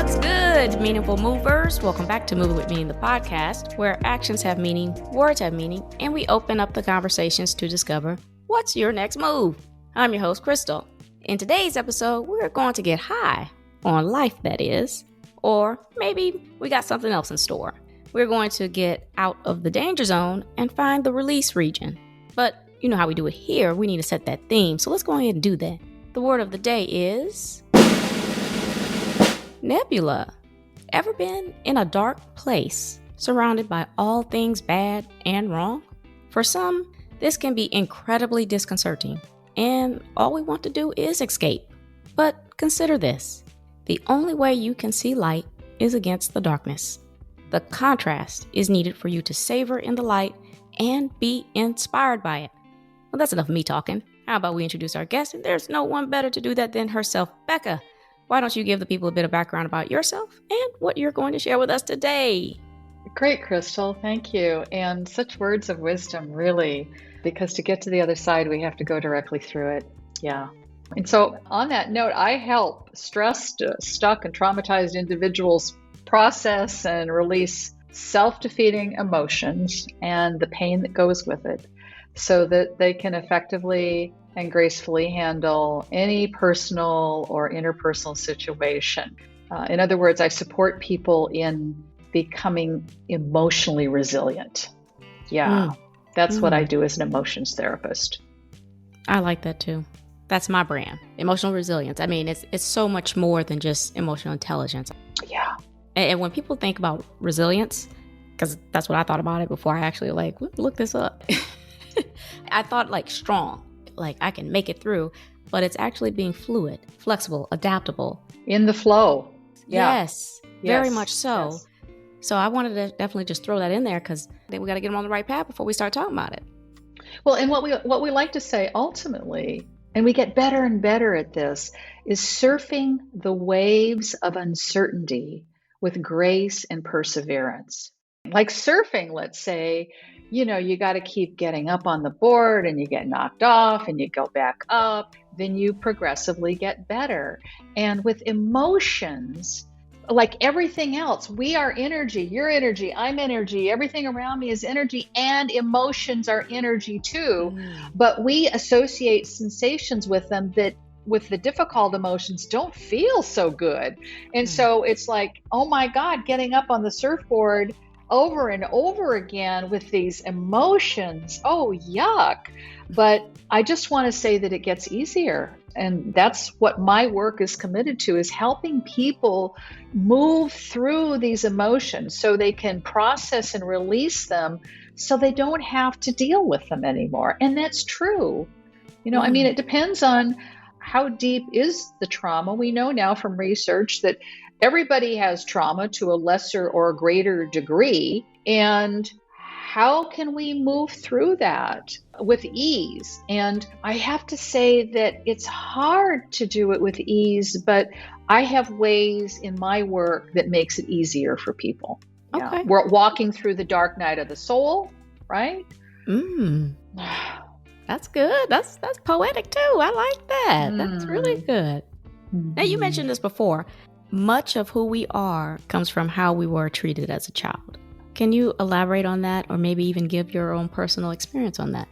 What's good, meaningful movers? Welcome back to Moving with Meaning, the podcast, where actions have meaning, words have meaning, and we open up the conversations to discover what's your next move. I'm your host, Krystal. In today's episode, we're going to get high on life, that is, or maybe we got something else in store. We're going to get out of the danger zone and find the release region. But you know how we do it here. We need to set that theme, so let's go ahead and do that. The word of the day is nebula. Ever been in a dark place, surrounded by all things bad and wrong? For some, this can be incredibly disconcerting, and all we want to do is escape. But consider this. The only way you can see light is against the darkness. The contrast is needed for you to savor in the light and be inspired by it. Well, that's enough of me talking. How about we introduce our guest? And there's no one better to do that than herself, Becca. Why don't you give the people a bit of background about yourself and what you're going to share with us today? Great, Krystal. Thank you. And such words of wisdom, really, because to get to the other side, we have to go directly through it. Yeah. And so on that note, I help stressed, stuck, and traumatized individuals process and release self-defeating emotions and the pain that goes with it so that they can effectively and gracefully handle any personal or interpersonal situation. In other words, I support people in becoming emotionally resilient. Yeah, that's what I do as an emotions therapist. I like that too. That's my brand, emotional resilience. I mean, it's so much more than just emotional intelligence. Yeah. And when people think about resilience, because that's what I thought about it before I actually look this up. I thought strong. I can make it through, but it's actually being fluid, flexible, adaptable. In the flow. Yeah. Yes, very much so. Yes. So I wanted to definitely just throw that in there because we got to get them on the right path before we start talking about it. Well, and what we like to say ultimately, and we get better and better at this, is surfing the waves of uncertainty with grace and perseverance. Like surfing, let's say, you got to keep getting up on the board and you get knocked off and you go back up, then you progressively get better. And with emotions, like everything else, we are energy, you're energy, I'm energy, everything around me is energy, and emotions are energy too. But we associate sensations with them that with the difficult emotions don't feel so good. And so it's like, oh my God, getting up on the surfboard over and over again with these emotions. Oh, yuck. But I just want to say that it gets easier. And that's what my work is committed to, is helping people move through these emotions so they can process and release them so they don't have to deal with them anymore. And that's true. I mean, it depends on how deep is the trauma. We know now from research that everybody has trauma to a lesser or greater degree. And how can we move through that with ease? And I have to say that it's hard to do it with ease, but I have ways in my work that makes it easier for people. Okay. Yeah. We're walking through the dark night of the soul, right? That's good. That's poetic too. I like that. That's really good. Now, you mentioned this before. Much of who we are comes from how we were treated as a child. Can you elaborate on that, or maybe even give your own personal experience on that?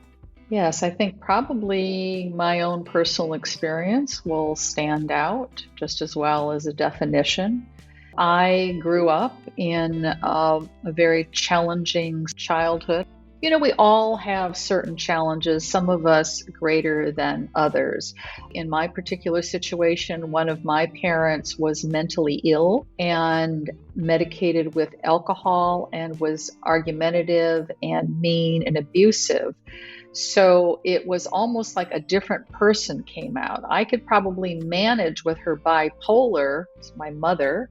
Yes, I think probably my own personal experience will stand out just as well as a definition. I grew up in a very challenging childhood. We all have certain challenges, some of us greater than others. In my particular situation, one of my parents was mentally ill and medicated with alcohol and was argumentative and mean and abusive. So it was almost like a different person came out. I could probably manage with her bipolar, my mother,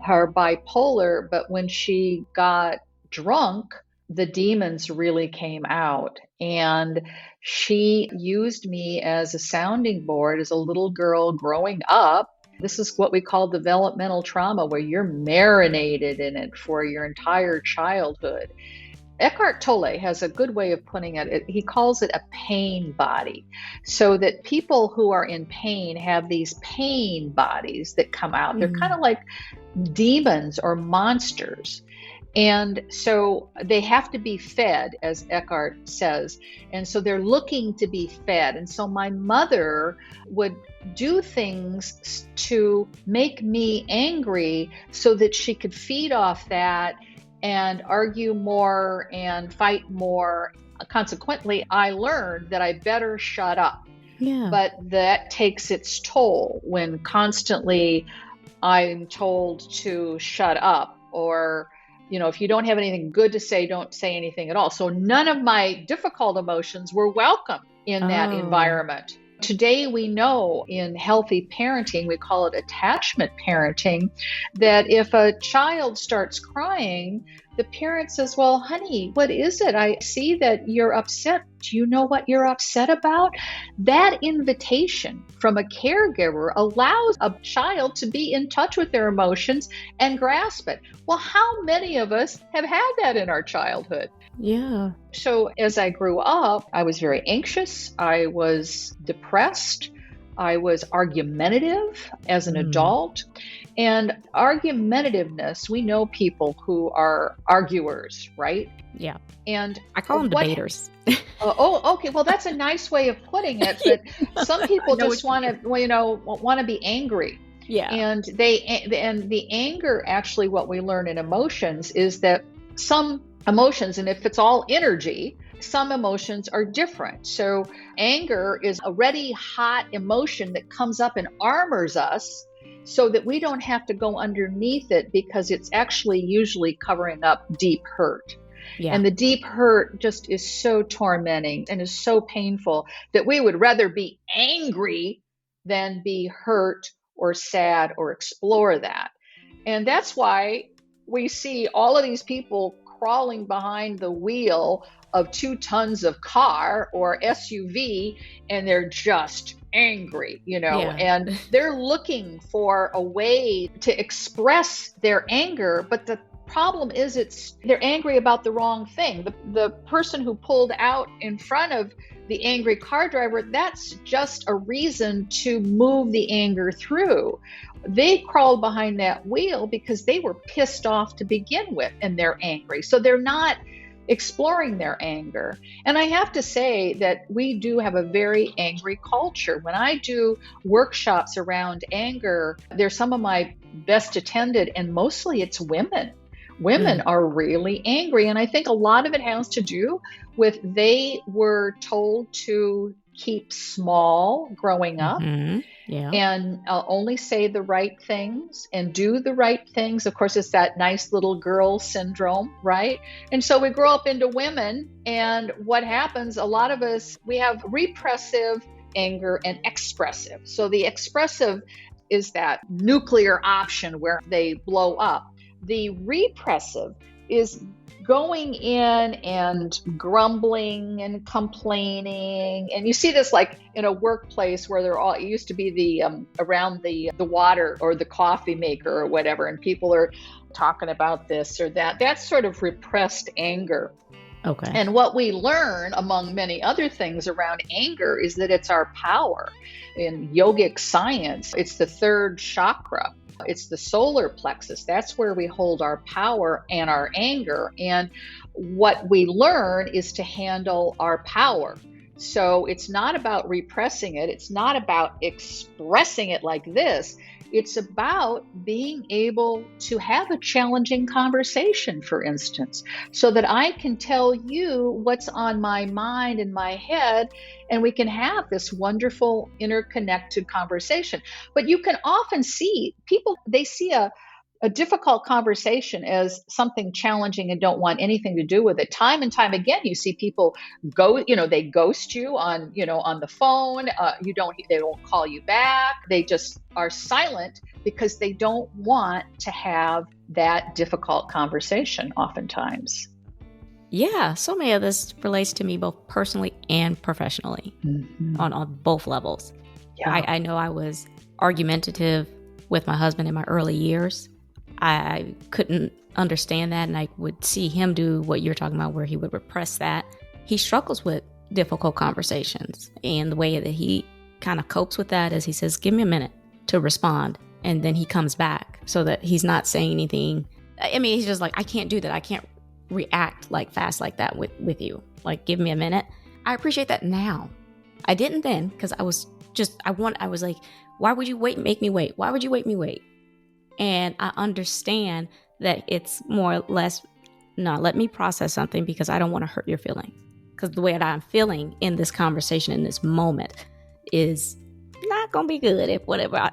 her bipolar, but when she got drunk, the demons really came out, and she used me as a sounding board as a little girl growing up. This is what we call developmental trauma, where you're marinated in it for your entire childhood. Eckhart Tolle has a good way of putting it. He calls it a pain body. So that people who are in pain have these pain bodies that come out. They're kind of like demons or monsters. And so they have to be fed, as Eckhart says. And so they're looking to be fed. And so my mother would do things to make me angry so that she could feed off that and argue more and fight more. Consequently, I learned that I better shut up. Yeah. But that takes its toll when constantly I'm told to shut up, or if you don't have anything good to say, don't say anything at all. So none of my difficult emotions were welcome in that environment. Today, we know in healthy parenting, we call it attachment parenting, that if a child starts crying, the parent says, well, honey, what is it? I see that you're upset. Do you know what you're upset about? That invitation from a caregiver allows a child to be in touch with their emotions and grasp it. Well, how many of us have had that in our childhood? Yeah. So as I grew up, I was very anxious. I was depressed. I was argumentative as an adult. And argumentativeness, we know people who are arguers, right? Yeah. And I call them debaters. Okay. Well, that's a nice way of putting it. But some people just want to be angry. Yeah. And the anger, actually, what we learn in emotions is that some emotions, and if it's all energy, some emotions are different. So anger is a ready, hot emotion that comes up and armors us so that we don't have to go underneath it, because it's actually usually covering up deep hurt. Yeah. And the deep hurt just is so tormenting and is so painful that we would rather be angry than be hurt or sad or explore that. And that's why we see all of these people crawling behind the wheel of 2 tons of car or SUV, and they're just angry, and they're looking for a way to express their anger. But the problem is they're angry about the wrong thing. The person who pulled out in front of the angry car driver, that's just a reason to move the anger through. They crawled behind that wheel because they were pissed off to begin with, and they're angry. So they're not exploring their anger. And I have to say that we do have a very angry culture. When I do workshops around anger, they're some of my best attended, and mostly it's women. Women are really angry. And I think a lot of it has to do with they were told to keep small growing up. Yeah. And only say the right things and do the right things. Of course, it's that nice little girl syndrome, right? And so we grow up into women, and what happens, a lot of us, we have repressive anger and expressive. So the expressive is that nuclear option where they blow up. The repressive is going in and grumbling and complaining. And you see this like in a workplace where it used to be the around the water or the coffee maker or whatever, and people are talking about this or that. That's sort of repressed anger. Okay. And what we learn, among many other things around anger, is that it's our power. In yogic science, it's the 3rd chakra. It's the solar plexus. That's where we hold our power and our anger. And what we learn is to handle our power. So it's not about repressing it. It's not about expressing it like this. It's about being able to have a challenging conversation, for instance, so that I can tell you what's on my mind and my head, and we can have this wonderful interconnected conversation. But you can often see people, they see a difficult conversation as something challenging and don't want anything to do with it. Time and time again, you see people go, they ghost you on the phone. They won't call you back. They just are silent because they don't want to have that difficult conversation oftentimes. Yeah, so many of this relates to me both personally and professionally on both levels. Yeah. I know I was argumentative with my husband in my early years. I couldn't understand that, and I would see him do what you're talking about, where he would repress that. He struggles with difficult conversations, and the way that he kind of copes with that is he says, give me a minute to respond, and then he comes back so that he's not saying anything. I mean, he's just like, I can't do that. I can't react like fast like that with you. Like, give me a minute. I appreciate that now. I didn't then, because I was like, why would you make me wait? Why would you make me wait? And I understand that it's more or less, no, let me process something because I don't want to hurt your feelings. Because the way that I'm feeling in this conversation, in this moment, is not going to be good if whatever,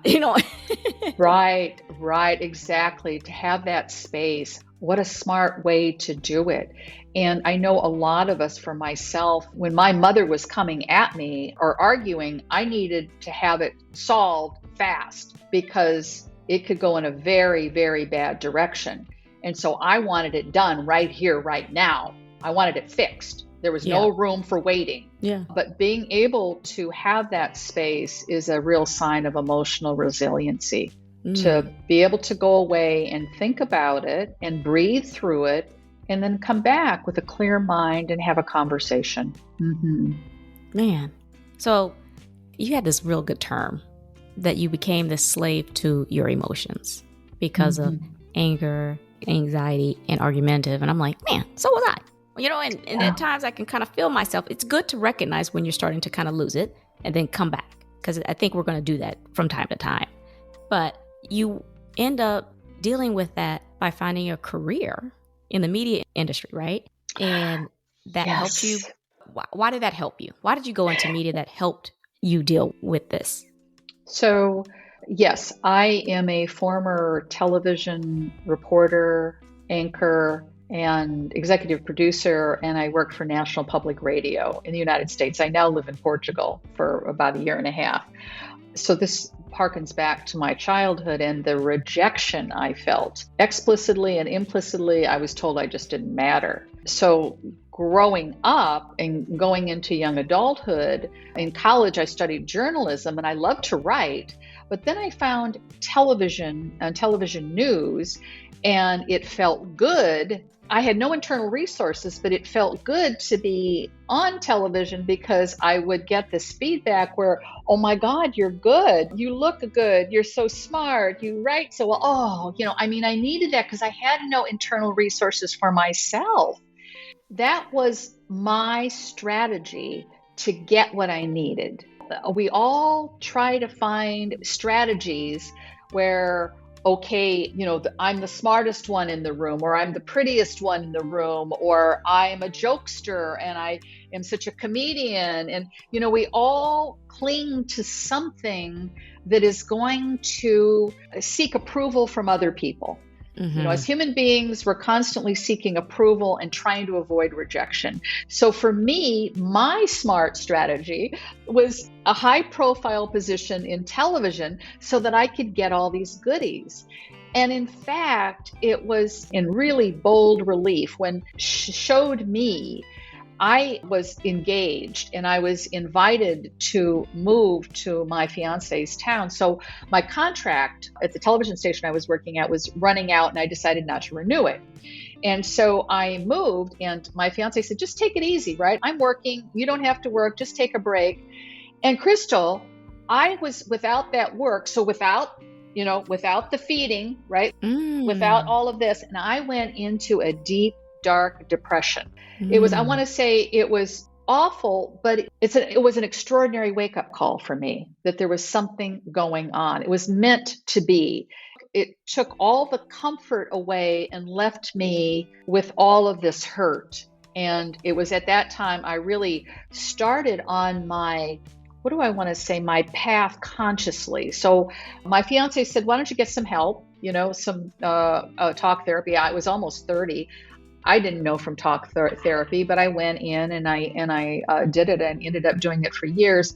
Right, exactly. To have that space, what a smart way to do it. And I know a lot of us, for myself, when my mother was coming at me or arguing, I needed to have it solved fast because it could go in a very, very bad direction. And so I wanted it done right here, right now. I wanted it fixed. There was no room for waiting. Yeah. But being able to have that space is a real sign of emotional resiliency. To be able to go away and think about it and breathe through it and then come back with a clear mind and have a conversation. Mm-hmm. Man. So you had this real good term that you became the slave to your emotions because of anger, anxiety, and argumentative. And I'm like, man, so was I. And at times I can kind of feel myself. It's good to recognize when you're starting to kind of lose it and then come back, because I think we're going to do that from time to time. But you end up dealing with that by finding a career in the media industry, right? And that helped you. Why did that help you? Why did you go into media that helped you deal with this? So, yes, I am a former television reporter, anchor, and executive producer, and I worked for National Public Radio in the United States. I now live in Portugal for about a year and a half. So this harkens back to my childhood and the rejection I felt. Explicitly and implicitly, I was told I just didn't matter. So growing up and going into young adulthood, in college I studied journalism and I loved to write, but then I found television and television news, and it felt good. I had no internal resources, but it felt good to be on television because I would get this feedback where, oh my God, you're good. You look good. You're so smart. You write so well. Oh, I needed that because I had no internal resources for myself. That was my strategy to get what I needed. We all try to find strategies where, okay, I'm the smartest one in the room, or I'm the prettiest one in the room, or I'm a jokester and I am such a comedian. And, we all cling to something that is going to seek approval from other people. Mm-hmm. As human beings, we're constantly seeking approval and trying to avoid rejection. So for me, my smart strategy was a high profile position in television so that I could get all these goodies. And in fact, it was in really bold relief when showed me I was engaged and I was invited to move to my fiance's town. So my contract at the television station I was working at was running out and I decided not to renew it. And so I moved and my fiance said, just take it easy, right? I'm working. You don't have to work. Just take a break. And Krystal, I was without that work. So without the feeding, right? Without all of this. And I went into a deep, dark depression. It was, I want to say it was awful, but it was an extraordinary wake-up call for me that there was something going on. It was meant to be. It took all the comfort away and left me with all of this hurt. And it was at that time I really started on my my path consciously. So my fiance said, why don't you get some help, some talk therapy. I was almost 30. I didn't know from talk therapy, but I went in and I did it and ended up doing it for years.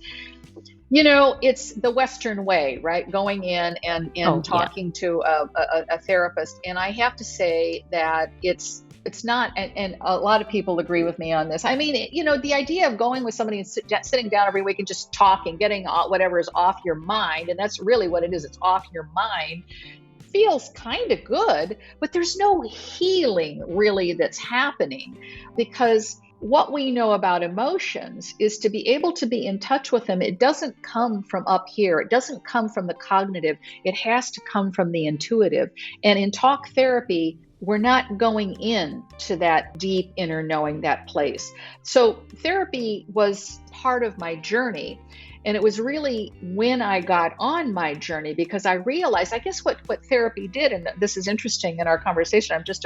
It's the Western way, right? Going in and talking to a therapist. And I have to say that it's not, and a lot of people agree with me on this. The idea of going with somebody and sitting down every week and just talking, getting whatever is off your mind, and that's really what it is. It's off your mind. feels kind of good, but there's no healing really that's happening, because what we know about emotions is to be able to be in touch with them. It doesn't come from up here. It doesn't come from the cognitive. It has to come from the intuitive. And in talk therapy, we're not going in to that deep inner knowing, that place. So therapy was part of my journey. And it was really when I got on my journey, because I realized, I guess what therapy did, and this is interesting in our conversation, I'm just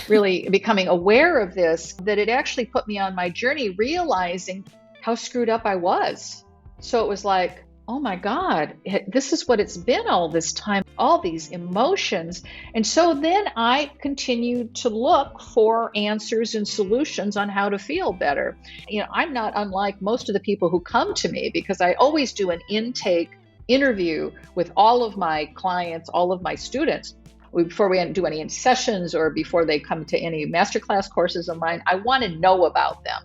really becoming aware of this, that it actually put me on my journey, realizing how screwed up I was. So it was like, oh my God, this is what it's been all this time, all these emotions. And so then I continued to look for answers and solutions on how to feel better. I'm not unlike most of the people who come to me, because I always do an intake interview with all of my clients, all of my students. Before we do any sessions or before they come to any masterclass courses of mine, I want to know about them.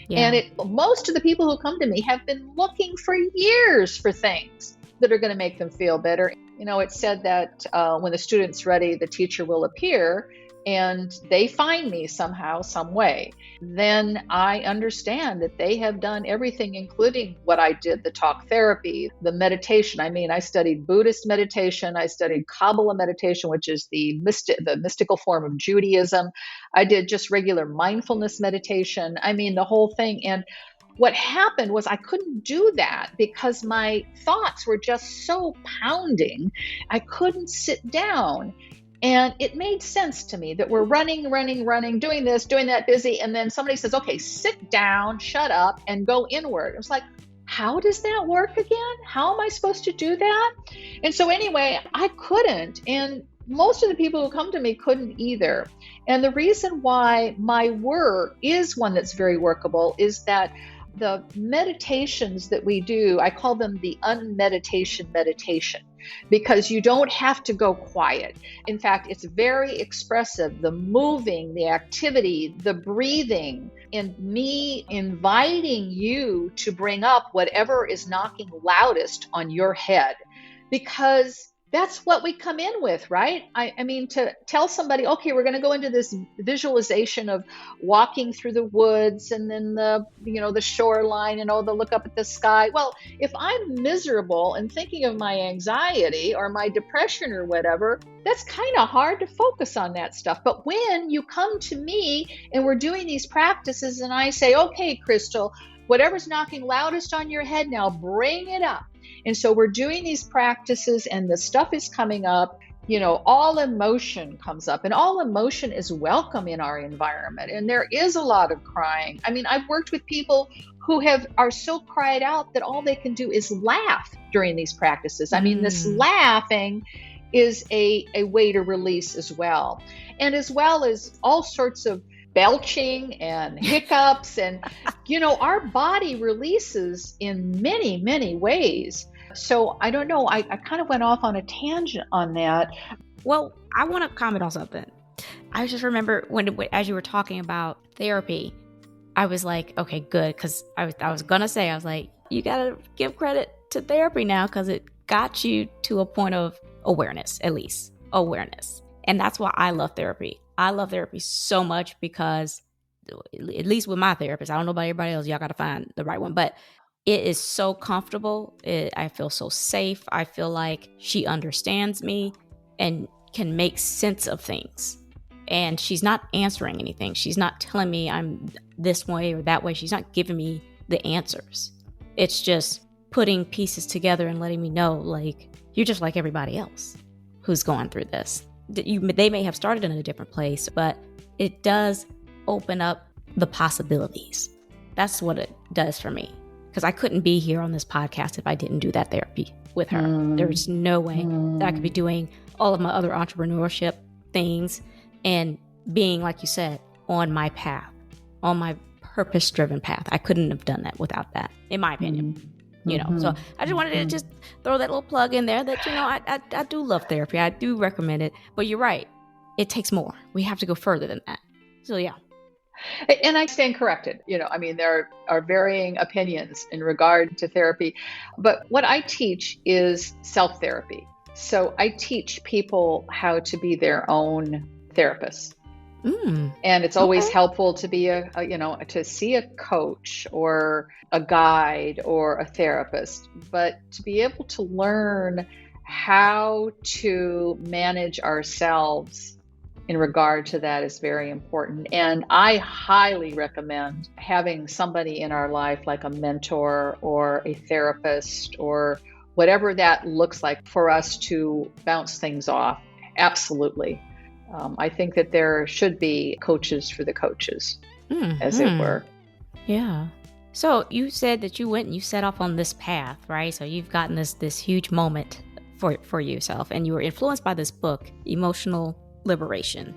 Yeah. And most of the people who come to me have been looking for years for things that are going to make them feel better. It's said that when the student's ready, the teacher will appear, and they find me somehow, some way. Then I understand that they have done everything, including what I did, the talk therapy, the meditation. I studied Buddhist meditation. I studied Kabbalah meditation, which is the mystical form of Judaism. I did just regular mindfulness meditation. The whole thing. And what happened was I couldn't do that because my thoughts were just so pounding. I couldn't sit down. And it made sense to me that we're running, doing this, doing that, busy. And then somebody says, okay, sit down, shut up, and go inward. It was like, how does that work again? How am I supposed to do that? And so anyway, I couldn't. And most of the people who come to me couldn't either. And the reason why my work is one that's very workable is that the meditations that we do, I call them the unmeditation meditation, because you don't have to go quiet. In fact, it's very expressive, the moving, the activity, the breathing, and me inviting you to bring up whatever is knocking loudest on your head, because that's what we come in with, right? To tell somebody, okay, we're going to go into this visualization of walking through the woods and then the shoreline and they'll look up at the sky. Well, if I'm miserable and thinking of my anxiety or my depression or whatever, that's kind of hard to focus on that stuff. But when you come to me and we're doing these practices and I say, okay, Krystal, whatever's knocking loudest on your head now, bring it up. And so we're doing these practices and the stuff is coming up, all emotion comes up, and all emotion is welcome in our environment. And there is a lot of crying. I've worked with people who are so cried out that all they can do is laugh during these practices. This laughing is a way to release as well. And as well as all sorts of belching and hiccups and, our body releases in many, many ways. So I don't know. I kind of went off on a tangent on that. Well, I want to comment on something. I just remember as you were talking about therapy, I was like, okay, good. Because I was going to say, I was like, you got to give credit to therapy now because it got you to a point of awareness, at least awareness. And that's why I love therapy. I love therapy so much because, at least with my therapist, I don't know about everybody else, y'all got to find the right one, but it is so comfortable. I feel so safe. I feel like she understands me and can make sense of things. And she's not answering anything. She's not telling me I'm this way or that way. She's not giving me the answers. It's just putting pieces together and letting me know, like, you're just like everybody else who's going through this. They may have started in a different place, but it does open up the possibilities. That's what it does for me. Because I couldn't be here on this podcast if I didn't do that therapy with her. There's no way that I could be doing all of my other entrepreneurship things and being, like you said, on my path, on my purpose-driven path. I couldn't have done that without that, in my opinion. So I just wanted to just throw that little plug in there that, I do love therapy. I do recommend it. But you're right. It takes more. We have to go further than that. So, yeah. And I stand corrected. There are varying opinions in regard to therapy. But what I teach is self-therapy. So I teach people how to be their own therapist. And it's always Okay. helpful to be to see a coach or a guide or a therapist, but to be able to learn how to manage ourselves in regard to that is very important. And I highly recommend having somebody in our life like a mentor or a therapist or whatever that looks like for us to bounce things off. Absolutely. I think that there should be coaches for the coaches, as it were. Yeah. So you said that you went and you set off on this path, right? So you've gotten this huge moment for yourself, and you were influenced by this book, Emotional Liberation.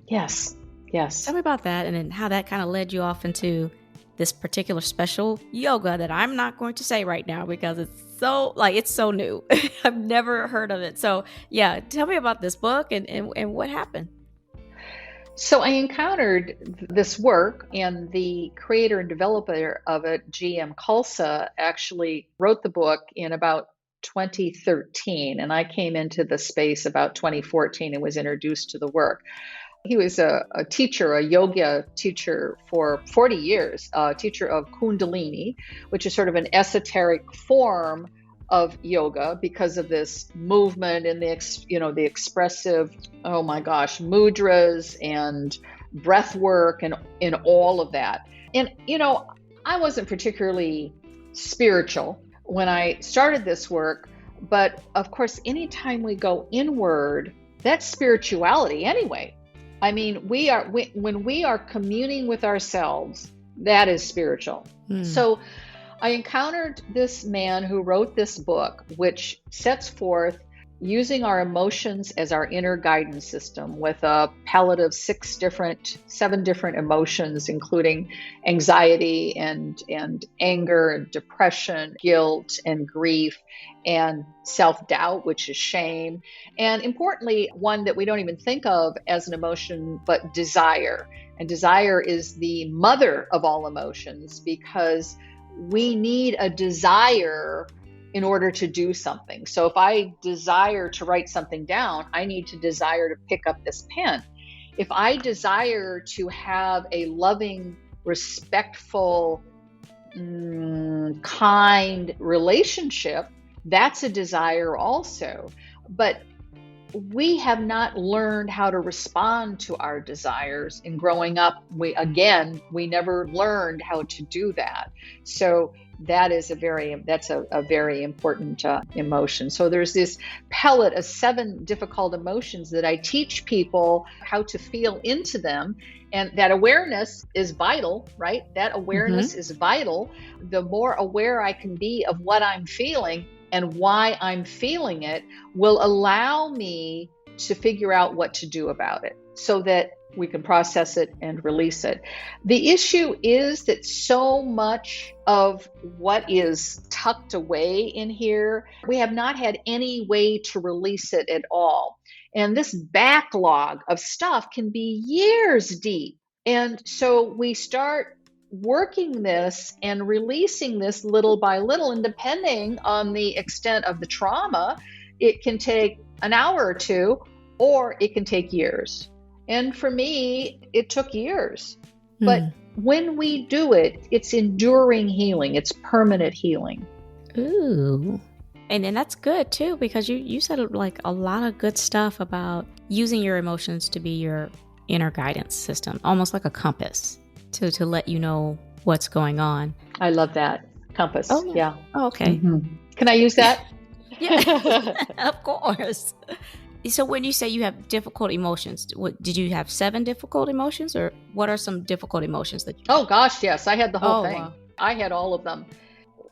Yes. Tell me about that, and then how that kind of led you off into this particular special yoga that I'm not going to say right now because it's so new. I've never heard of it. So yeah, tell me about this book and what happened. So I encountered this work, and the creator and developer of it, GM Khalsa, actually wrote the book in about 2013, and I came into the space about 2014 and was introduced to the work. He was a teacher, a yoga teacher for 40 years, a teacher of Kundalini, which is sort of an esoteric form of yoga because of this movement and the expressive, mudras and breath work and in all of that. And, I wasn't particularly spiritual when I started this work, but of course, anytime we go inward, that's spirituality anyway. I mean, when we are communing with ourselves, that is spiritual. So I encountered this man who wrote this book, which sets forth using our emotions as our inner guidance system with a palette of 7 different emotions, including anxiety and anger and depression, guilt and grief, and self-doubt, which is shame. And importantly, one that we don't even think of as an emotion, but desire. And desire is the mother of all emotions because we need a desire in order to do something. So if I desire to write something down, I need to desire to pick up this pen. If I desire to have a loving, respectful, kind relationship, that's a desire also. But we have not learned how to respond to our desires. In growing up, we never learned how to do that. So that's a very important emotion. So there's this palette of 7 difficult emotions that I teach people how to feel into them. And that awareness is vital, right? That awareness is vital. The more aware I can be of what I'm feeling and why I'm feeling it will allow me to figure out what to do about it so that we can process it and release it. The issue is that so much of what is tucked away in here, we have not had any way to release it at all. And this backlog of stuff can be years deep. And so we start working this and releasing this little by little, and depending on the extent of the trauma, it can take an hour or 2, or it can take years. And for me, it took years. But when we do it, it's enduring healing. It's permanent healing. Ooh. And that's good too, because you said like a lot of good stuff about using your emotions to be your inner guidance system, almost like a compass to let you know what's going on. I love that. Compass. Oh, yeah. Oh, okay. Can I use that? Yeah, of course. So when you say you have difficult emotions, did you have 7 difficult emotions, or what are some difficult emotions that you Oh gosh, yes. I had the whole thing. Wow. I had all of them.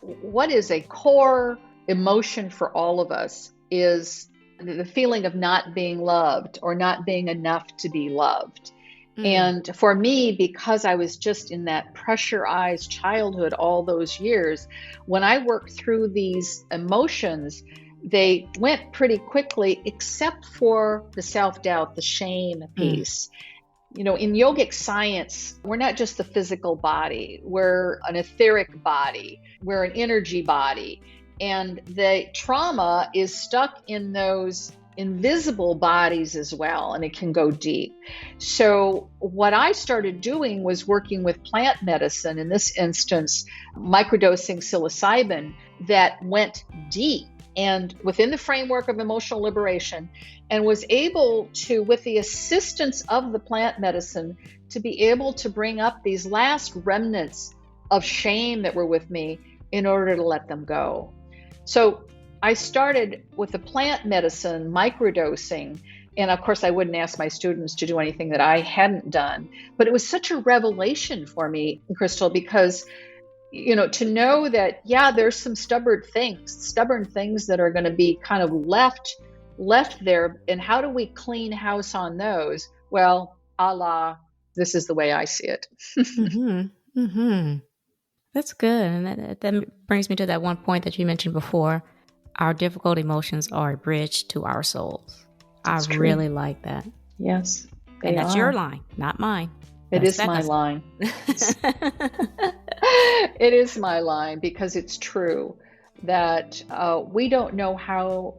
What is a core emotion for all of us is the feeling of not being loved or not being enough to be loved. And for me, because I was just in that pressurized childhood all those years, when I worked through these emotions, they went pretty quickly, except for the self-doubt, the shame piece. In yogic science, we're not just the physical body. We're an etheric body. We're an energy body. And the trauma is stuck in those invisible bodies as well, and it can go deep. So what I started doing was working with plant medicine, in this instance, microdosing psilocybin that went deep and within the framework of emotional liberation, and was able to, with the assistance of the plant medicine, to be able to bring up these last remnants of shame that were with me in order to let them go. So I started with the plant medicine, microdosing, and of course I wouldn't ask my students to do anything that I hadn't done, but it was such a revelation for me, Krystal, because to know that, there's some stubborn things that are going to be kind of left there, and how do we clean house on those? Well, this is the way I see it. Mm-hmm. Mm-hmm. That's good. And that brings me to that one point that you mentioned before. Our difficult emotions are a bridge to our souls. I really like that. Yes. And that's your line, not mine. It is my line. It is my line, because it's true that we don't know how,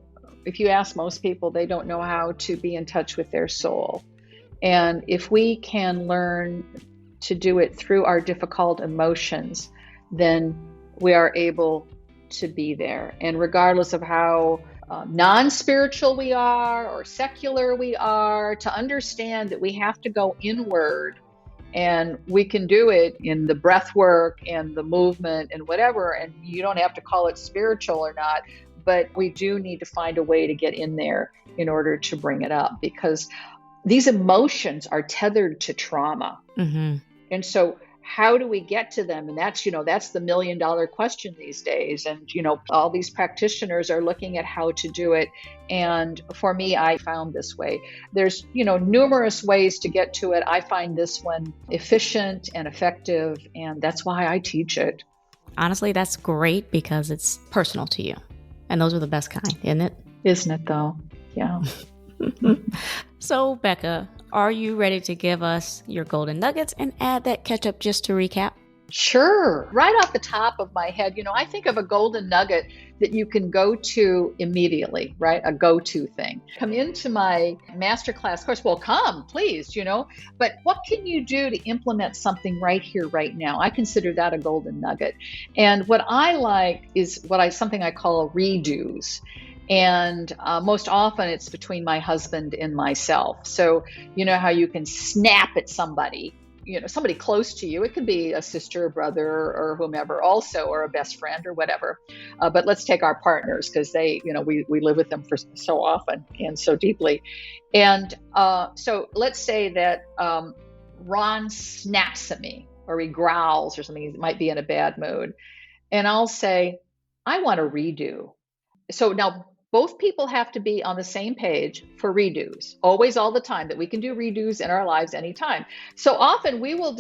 if you ask most people, they don't know how to be in touch with their soul. And if we can learn to do it through our difficult emotions, then we are able to be there. And regardless of how non-spiritual we are or secular we are, to understand that we have to go inward, and we can do it in the breath work and the movement and whatever, and you don't have to call it spiritual or not, but we do need to find a way to get in there in order to bring it up, because these emotions are tethered to trauma. Mm-hmm. And so how do we get to them? And that's the $1 million question these days. And, all these practitioners are looking at how to do it. And for me, I found this way. There's, numerous ways to get to it. I find this one efficient and effective, and that's why I teach it. Honestly, that's great, because it's personal to you. And those are the best kind, isn't it? Isn't it though? Yeah. So, Becca, are you ready to give us your golden nuggets and add that ketchup just to recap? Sure. Right off the top of my head, I think of a golden nugget that you can go to immediately, right? A go-to thing. Come into my masterclass course. Well, come, please, but what can you do to implement something right here, right now? I consider that a golden nugget. And what I like is something I call redos. And most often it's between my husband and myself. So, how you can snap at somebody, somebody close to you. It could be a sister, or brother, or whomever also, or a best friend or whatever. But let's take our partners, because they, we live with them for so often and so deeply. And so let's say that Ron snaps at me, or he growls or something. He might be in a bad mood. And I'll say, I want a redo. So now both people have to be on the same page for redos, always, all the time, that we can do redos in our lives anytime. So often we will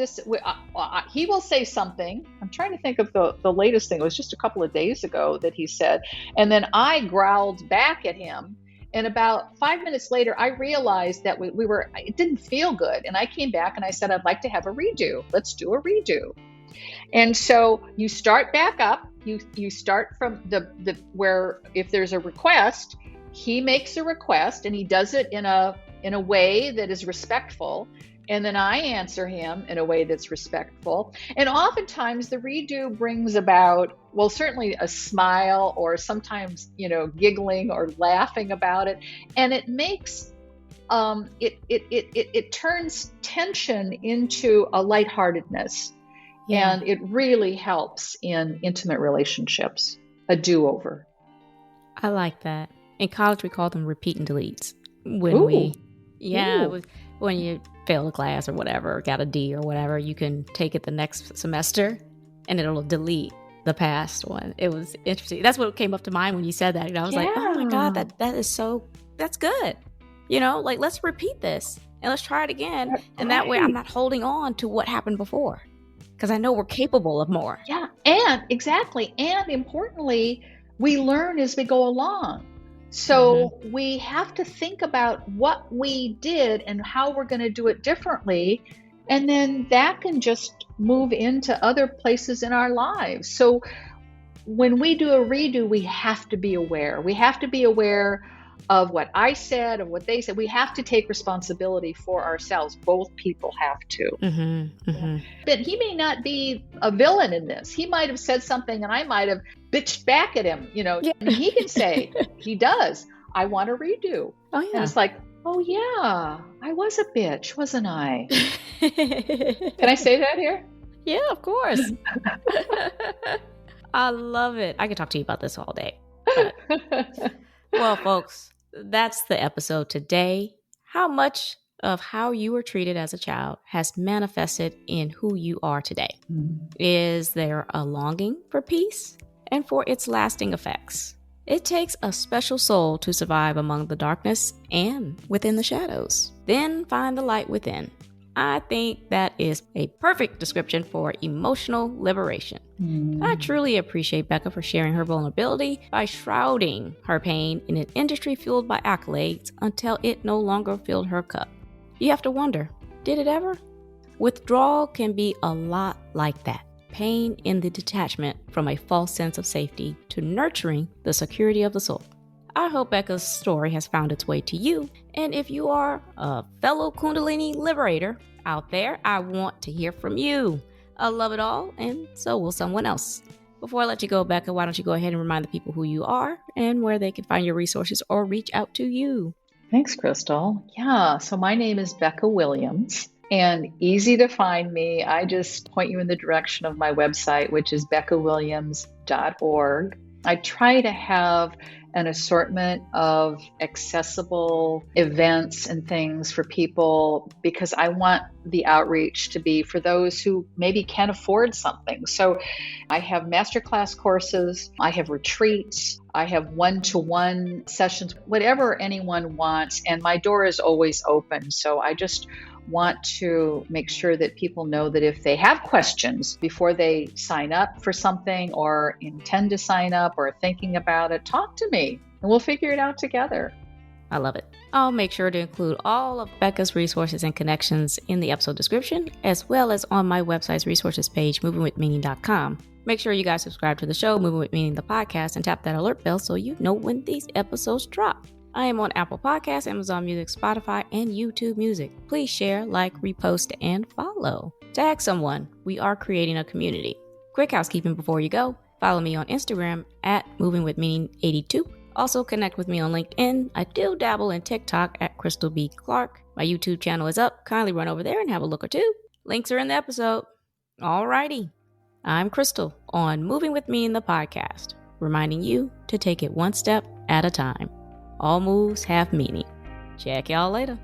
he will say something. I'm trying to think of the latest thing. It was just a couple of days ago that he said, and then I growled back at him. And about 5 minutes later, I realized that it didn't feel good. And I came back and I said, I'd like to have a redo. Let's do a redo. And so you start back up. You start from the where, if there's a request, he makes a request, and he does it in a way that is respectful, and then I answer him in a way that's respectful. And oftentimes the redo brings about, well, certainly a smile, or sometimes giggling or laughing about it, and it makes it turns tension into a lightheartedness. Yeah. And it really helps in intimate relationships, a do-over. I like that. In college, we call them repeat and deletes. When you fail a class or whatever, or got a D or whatever, you can take it the next semester and it'll delete the past one. It was interesting. That's what came up to mind when you said that. And I was like, oh my God, that's good. Let's repeat this and let's try it again. That's and that way I'm not holding on to what happened before, because I know we're capable of more. Yeah, and exactly. And importantly, we learn as we go along. So we have to think about what we did and how we're going to do it differently. And then that can just move into other places in our lives. So when we do a redo, we have to be aware. We have to be aware of what I said, of what they said. We have to take responsibility for ourselves. Both people have to. But he may not be a villain in this. He might have said something and I might have bitched back at him, Yeah. and he can say, he does, I want a redo. Oh, yeah. And it's like, oh yeah, I was a bitch, wasn't I? Can I say that here? Yeah, of course. I love it. I could talk to you about this all day. But, well, folks, that's the episode today. How much of how you were treated as a child has manifested in who you are today? Is there a longing for peace and for its lasting effects? It takes a special soul to survive among the darkness and within the shadows. Then find the light within. I think that is a perfect description for emotional liberation. I truly appreciate Becca for sharing her vulnerability by shrouding her pain in an industry fueled by accolades until it no longer filled her cup. You have to wonder, did it ever? Withdrawal can be a lot like that. Pain in the detachment from a false sense of safety to nurturing the security of the soul. I hope Becca's story has found its way to you, and if you are a fellow Kundalini liberator out there, I want to hear from you. I love it all, and so will someone else. Before I let you go, Becca, why don't you go ahead and remind the people who you are and where they can find your resources or reach out to you. Thanks, Krystal. Yeah, so my name is Becca Williams. And easy to find me. I just point you in the direction of my website, which is beccawilliams.org. I try to have an assortment of accessible events and things for people because I want the outreach to be for those who maybe can't afford something. So I have masterclass courses, I have retreats, I have one-to-one sessions, whatever anyone wants. And my door is always open. So I just want to make sure that people know that if they have questions before they sign up for something or intend to sign up or are thinking about it, talk to me and we'll figure it out together. I love it. I'll make sure to include all of Becca's resources and connections in the episode description, as well as on my website's resources page, movingwithmeaning.com. Make sure you guys subscribe to the show, Moving With Meaning, the podcast, and tap that alert bell so you know when these episodes drop. I am on Apple Podcasts, Amazon Music, Spotify, and YouTube Music. Please share, like, repost, and follow. Tag someone. We are creating a community. Quick housekeeping before you go. Follow me on Instagram at movingwithmeaning82. Also connect with me on LinkedIn. I do dabble in TikTok at Krystal B. Clark. My YouTube channel is up. Kindly run over there and have a look or two. Links are in the episode. Alrighty. I'm Krystal on Moving With Me in the podcast, reminding you to take it one step at a time. All moves have meaning. Check y'all later.